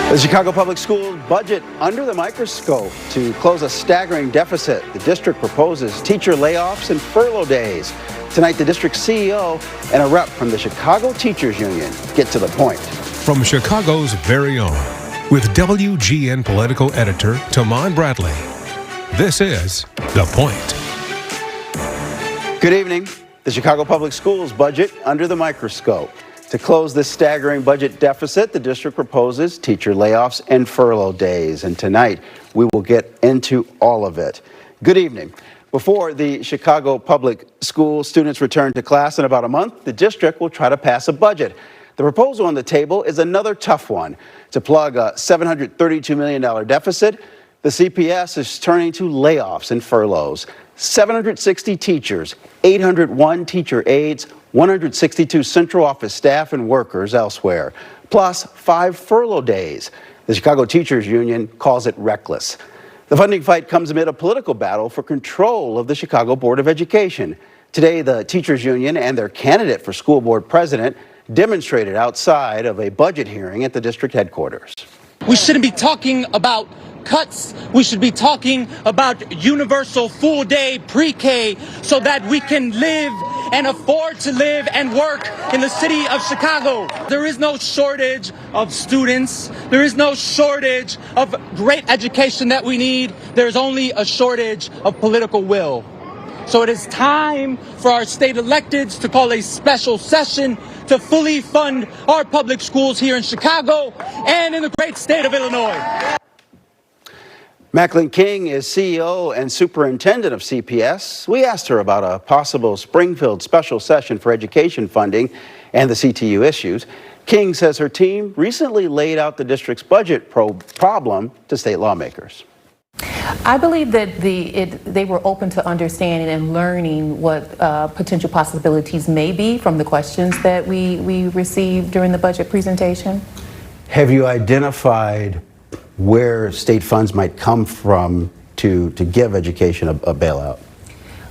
The Chicago Public Schools budget under the microscope to close a staggering deficit. The district proposes teacher layoffs and furlough days. Tonight, the district CEO and a rep from the Chicago Teachers Union get to the point. From Chicago's very own, with WGN political editor Tahman Bradley, this is The Point. Good evening. The Chicago Public Schools budget under the microscope. To close this staggering budget deficit, the district proposes teacher layoffs and furlough days. And tonight, we will get into all of it. Good evening. Before the Chicago Public Schools students return to class in about a month, the district will try to pass a budget. The proposal on the table is another tough one. To plug a $732 million deficit, the CPS is turning to layoffs and furloughs. 760 teachers, 801 teacher aides, 162 central office staff and workers elsewhere, plus 5 furlough days. The Chicago Teachers Union calls it reckless. The funding fight comes amid a political battle for control of the Chicago Board of Education. Today, the Teachers Union and their candidate for school board president demonstrated outside of a budget hearing at the district headquarters. We shouldn't be talking about cuts. We should be talking about universal full day pre-K so that we can live and afford to live and work in the city of Chicago. There is no shortage of students. There is no shortage of great education that we need. There's only a shortage of political will. So it is time for our state electeds to call a special session to fully fund our public schools here in Chicago and in the great state of Illinois. Macquline King is CEO and superintendent of CPS. We asked her about a possible Springfield special session for education funding and the CTU issues. King says her team recently laid out the district's budget problem to state lawmakers. I believe that they were open to understanding and learning what potential possibilities may be from the questions that we received during the budget presentation. Have you identified where state funds might come from to give education a bailout?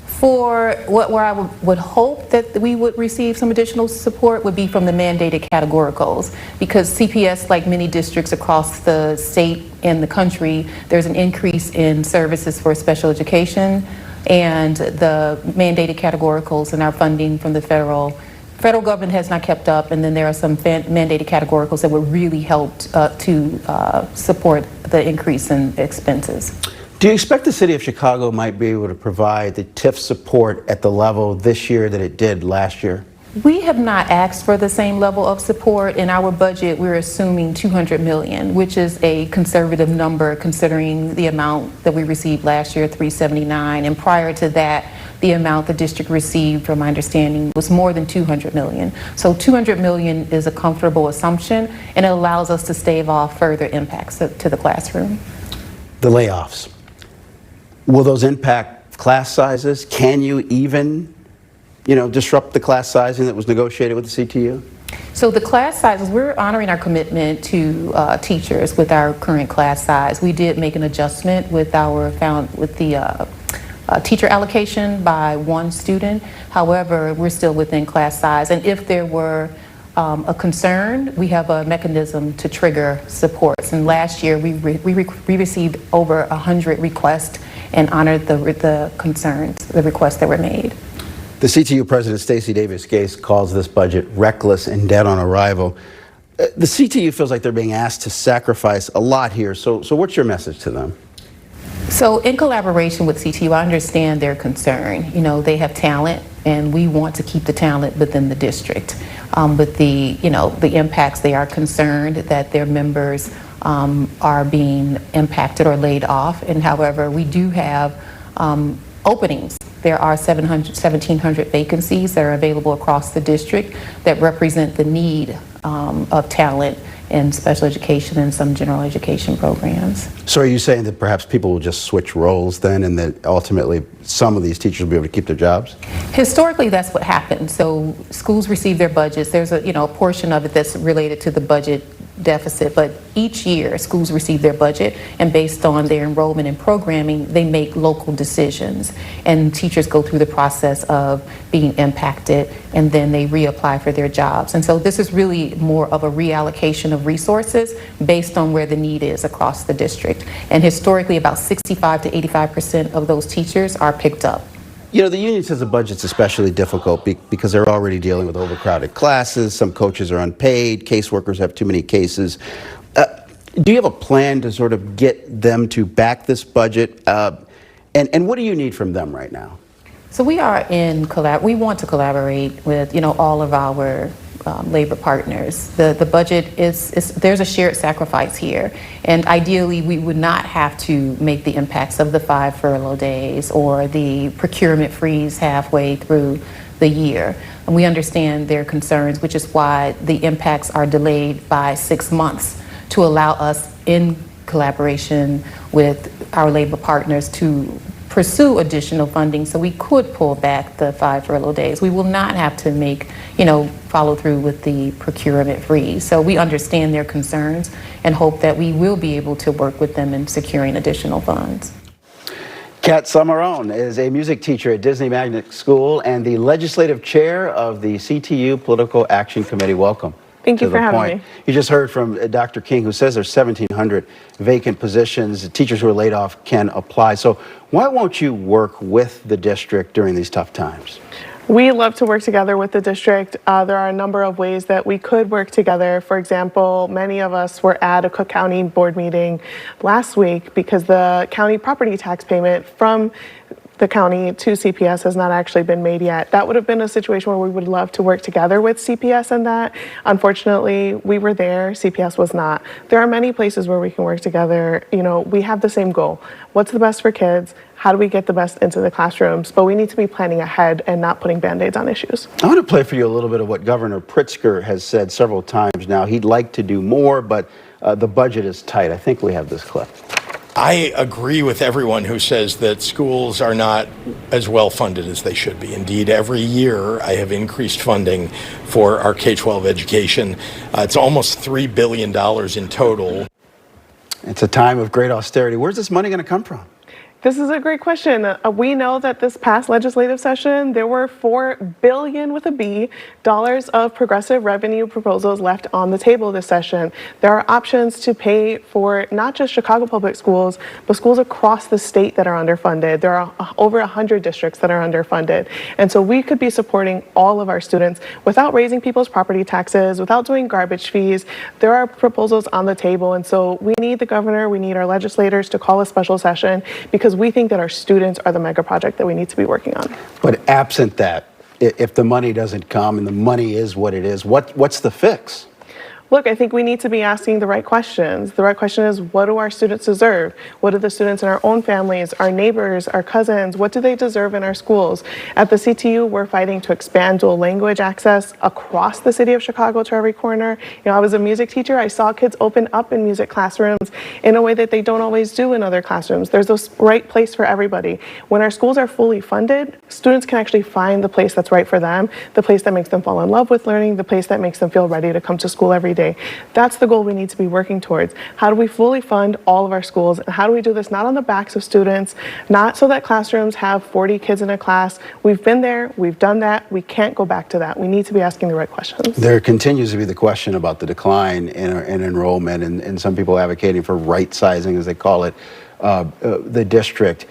For where I would hope that we would receive some additional support would be from the mandated categoricals, because CPS, like many districts across the state and the country, there's an increase in services for special education, and the mandated categoricals and our funding from the federal government has not kept up, and then there are some mandated categoricals that would really help to support the increase in expenses. Do you expect the city of Chicago might be able to provide the TIF support at the level this year that it did last year? We have not asked for the same level of support. In our budget, we're assuming $200 million, which is a conservative number considering the amount that we received last year, $379, and prior to that, the amount the district received, from my understanding, was more than $200 million. So $200 million is a comfortable assumption, and it allows us to stave off further impacts to the classroom. The layoffs, will those impact class sizes? Can you even, disrupt the class sizing that was negotiated with the CTU? So the class sizes, we're honoring our commitment to teachers with our current class size. We did make an adjustment with the teacher allocation by 1 student. However, we're still within class size. And if there were a concern, we have a mechanism to trigger supports. And last year, we received over 100 requests and honored the concerns, the requests that were made. The CTU president, Stacey Davis-Gates, calls this budget reckless and dead on arrival. The CTU feels like they're being asked to sacrifice a lot here. So what's your message to them? So in collaboration with CTU, I understand their concern. They have talent, and we want to keep the talent within the district. With the impacts, they are concerned that their members are being impacted or laid off. And however, we do have openings. There are 1,700 vacancies that are available across the district that represent the need of talent in special education and some general education programs. So are you saying that perhaps people will just switch roles then, and that ultimately some of these teachers will be able to keep their jobs? Historically, that's what happens. So schools receive their budgets. There's a portion of it that's related to the budget deficit, but each year schools receive their budget, and based on their enrollment and programming, they make local decisions, and teachers go through the process of being impacted, and then they reapply for their jobs. And so this is really more of a reallocation of resources based on where the need is across the district. And historically, about 65 to 85% of those teachers are picked up. You know, the union says the budget's especially difficult because they're already dealing with overcrowded classes. Some coaches are unpaid. Caseworkers have too many cases. Do you have a plan to sort of get them to back this budget? And what do you need from them right now? So we are we want to collaborate with, all of our labor partners. The budget there's a shared sacrifice here, and ideally we would not have to make the impacts of the 5 furlough days or the procurement freeze halfway through the year. And we understand their concerns, which is why the impacts are delayed by 6 months to allow us, in collaboration with our labor partners, to pursue additional funding so we could pull back the 5 furlough days. We will not have to follow through with the procurement freeze. So we understand their concerns and hope that we will be able to work with them in securing additional funds. Kat Summerone is a music teacher at Disney Magnet School and the legislative chair of the CTU Political Action Committee. Welcome. Thank you for having me. You just heard from Dr. King, who says there's 1,700 vacant positions. Teachers who are laid off can apply. So why won't you work with the district during these tough times? We love to work together with the district. There are a number of ways that we could work together. For example, many of us were at a Cook County board meeting last week because the county property tax payment from the county to CPS has not actually been made yet. That would have been a situation where we would love to work together with CPS in that. Unfortunately, we were there, CPS was not. There are many places where we can work together. We have the same goal. What's the best for kids? How do we get the best into the classrooms? But we need to be planning ahead and not putting Band-Aids on issues. I want to play for you a little bit of what Governor Pritzker has said several times now. He'd like to do more, but the budget is tight. I think we have this clip. I agree with everyone who says that schools are not as well funded as they should be. Indeed, every year I have increased funding for our K-12 education. It's almost $3 billion in total. It's a time of great austerity. Where's this money going to come from? This is a great question. We know that this past legislative session, there were $4 billion with a B dollars of progressive revenue proposals left on the table this session. There are options to pay for not just Chicago public schools, but schools across the state that are underfunded. There are over 100 districts that are underfunded. And so we could be supporting all of our students without raising people's property taxes, without doing garbage fees. There are proposals on the table. And so we need the governor, we need our legislators to call a special session because we think that our students are the mega project that we need to be working on. But absent that, if the money doesn't come and the money is what it is, what's the fix? Look, I think we need to be asking the right questions. The right question is, what do our students deserve? What do the students in our own families, our neighbors, our cousins, what do they deserve in our schools? At the CTU, we're fighting to expand dual language access across the city of Chicago to every corner. I was a music teacher. I saw kids open up in music classrooms in a way that they don't always do in other classrooms. There's a right place for everybody. When our schools are fully funded, students can actually find the place that's right for them, the place that makes them fall in love with learning, the place that makes them feel ready to come to school every day. That's the goal we need to be working towards. How do we fully fund all of our schools? And how do we do this not on the backs of students, not so that classrooms have 40 kids in a class? We've been there, we've done that, we can't go back to that. We need to be asking the right questions. There continues to be the question about the decline in enrollment and some people advocating for right sizing, as they call it, the district.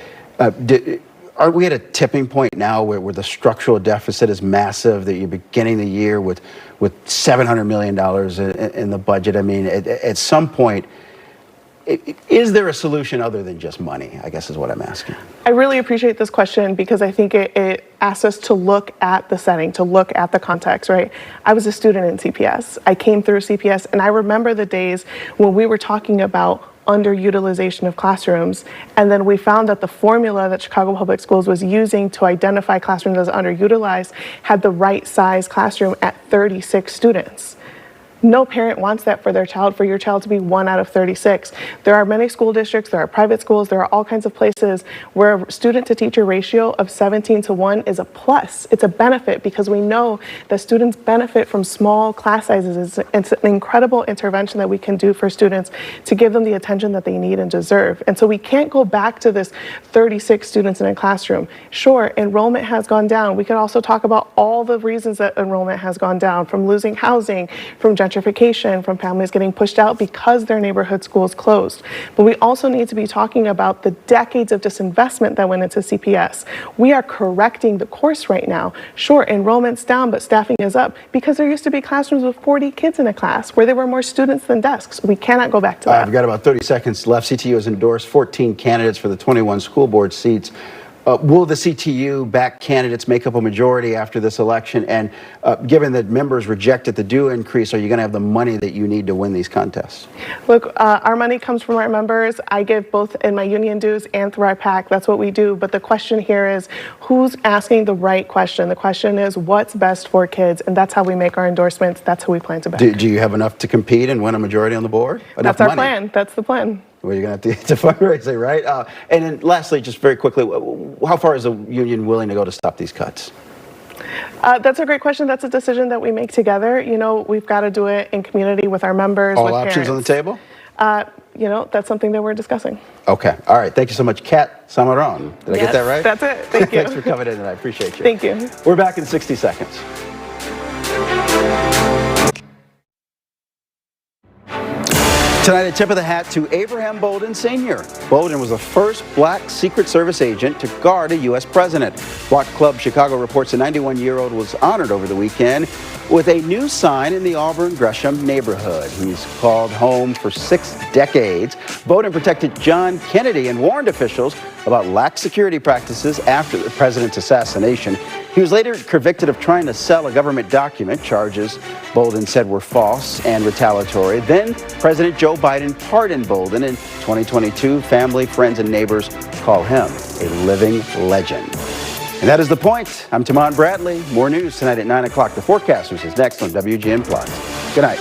Are we at a tipping point now where the structural deficit is massive, that you're beginning the year with $700 million in the budget? I mean, at some point, is there a solution other than just money, I guess is what I'm asking. I really appreciate this question because I think it asks us to look at the setting, to look at the context, right? I was a student in CPS. I came through CPS, and I remember the days when we were talking about underutilization of classrooms, and then we found that the formula that Chicago Public Schools was using to identify classrooms as underutilized had the right size classroom at 36 students. No parent wants that for their child, for your child to be 1 out of 36. There are many school districts, there are private schools, there are all kinds of places where a student to teacher ratio of 17:1 is a plus. It's a benefit because we know that students benefit from small class sizes. It's an incredible intervention that we can do for students to give them the attention that they need and deserve. And so we can't go back to this 36 students in a classroom. Sure, enrollment has gone down. We could also talk about all the reasons that enrollment has gone down, from losing housing, from gentrification, from families getting pushed out because their neighborhood schools closed. But we also need to be talking about the decades of disinvestment that went into CPS. We are correcting the course right now. Sure, enrollment's down, but staffing is up because there used to be classrooms with 40 kids in a class where there were more students than desks. We cannot go back to that. I've got about 30 seconds left. CTU has endorsed 14 candidates for the 21 school board seats. Will the CTU-backed candidates make up a majority after this election? And given that members rejected the due increase, are you going to have the money that you need to win these contests? Look, our money comes from our members. I give both in my union dues and through our PAC. That's what we do. But the question here is, who's asking the right question? The question is, what's best for kids? And that's how we make our endorsements. That's who we plan to back. Do you have enough to compete and win a majority on the board? That's our plan. That's the plan. Well, you're going to have to fundraise it, right? And then lastly, just very quickly, how far is the union willing to go to stop these cuts? That's a great question. That's a decision that we make together. You know, we've got to do it in community with our members, All with options parents. on the table? You know, that's something that we're discussing. Okay. All right. Thank you so much, Kat Samaron. Did I get that right? That's it. Thank you. Thanks for coming in, and I appreciate you. Thank you. We're back in 60 seconds. Tonight, a tip of the hat to Abraham Bolden Sr. Bolden was the first black Secret Service agent to guard a U.S. president. Block Club Chicago reports the 91-year-old was honored over the weekend with a new sign in the Auburn-Gresham neighborhood. He's called home for 6 decades. Bolden protected John Kennedy and warned officials about lax security practices after the president's assassination. He was later convicted of trying to sell a government document. Charges Bolden said were false and retaliatory. Then President Joe Biden pardoned Bolden. In 2022, family, friends, and neighbors call him a living legend. And that is The Point. I'm Tahman Bradley. More news tonight at 9 o'clock. The Forecasters is next on WGN Plus. Good night.